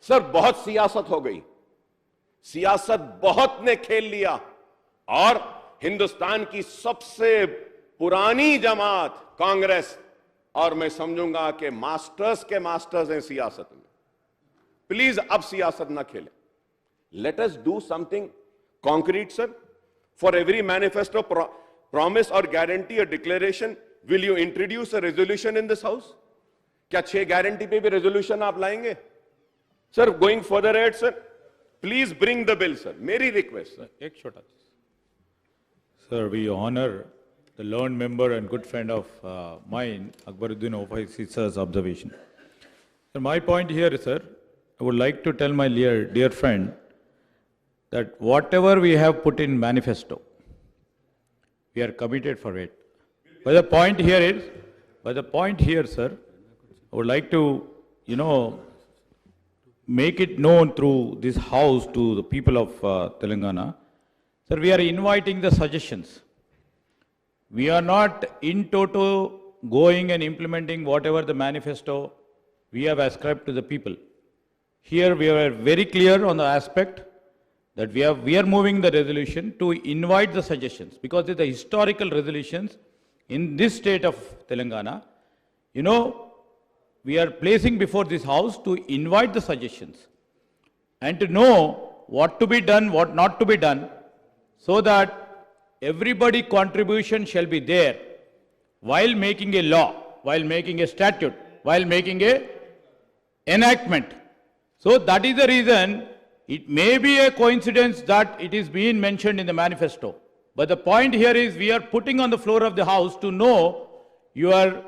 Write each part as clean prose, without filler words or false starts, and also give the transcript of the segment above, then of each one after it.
Sir बहुत सियासत हो गई, सियासत बहुत ने खेल लिया और हिंदुस्तान की सबसे पुरानी जमात कांग्रेस, और मैं समझूंगा कि मास्टर्स के मास्टर्स हैं सियासत में, प्लीज अब सियासत ना खेलें. Let us do something concrete sir. For every manifesto promise और गारंटी और declaration will you introduce a resolution in this house? क्या 6 गारंटी पे भी रेजोल्यूशन आप लाएंगे? Sir going further add sir, please bring the bill sir, मेरी request sir. एक छोटा Sir, we honor the learned member and good friend of mine, Akbaruddin Owaisi sir's observation. So my point here, sir, I would like to tell my dear friend that whatever we have put in manifesto, we are committed for it. But the point here, sir, I would like to, make it known through this house to the people of Telangana. Sir, we are inviting the suggestions. We are not in toto going and implementing whatever the manifesto we have ascribed to the people. Here we are very clear on the aspect that we are moving the resolution to invite the suggestions, because the historical resolutions in this state of Telangana, we are placing before this house to invite the suggestions and to know what to be done, what not to be done, so that everybody contribution shall be there while making a law, while making a statute, while making a enactment. So that is the reason it may be a coincidence that it is being mentioned in the manifesto. But the point here is we are putting on the floor of the house to know your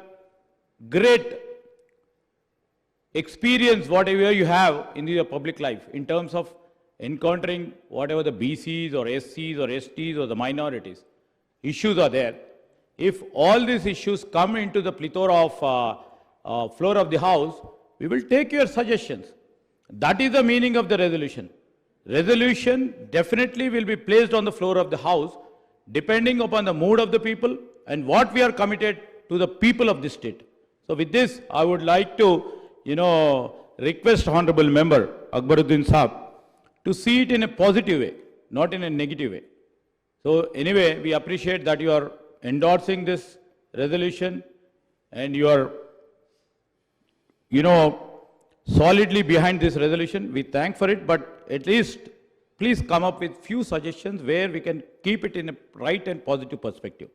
great experience, whatever you have in your public life in terms of encountering whatever the BCs or SCs or STs or the minorities issues are there. If all these issues come into the plethora of floor of the house, we will take your suggestions. That is the meaning of the resolution. Resolution definitely will be placed on the floor of the house depending upon the mood of the people and what we are committed to the people of this state. So with this, I would like to, request Honorable Member Akbaruddin Saab to see it in a positive way, not in a negative way. So anyway, we appreciate that you are endorsing this resolution and you are, solidly behind this resolution. We thank for it, but at least please come up with few suggestions where we can keep it in a right and positive perspective.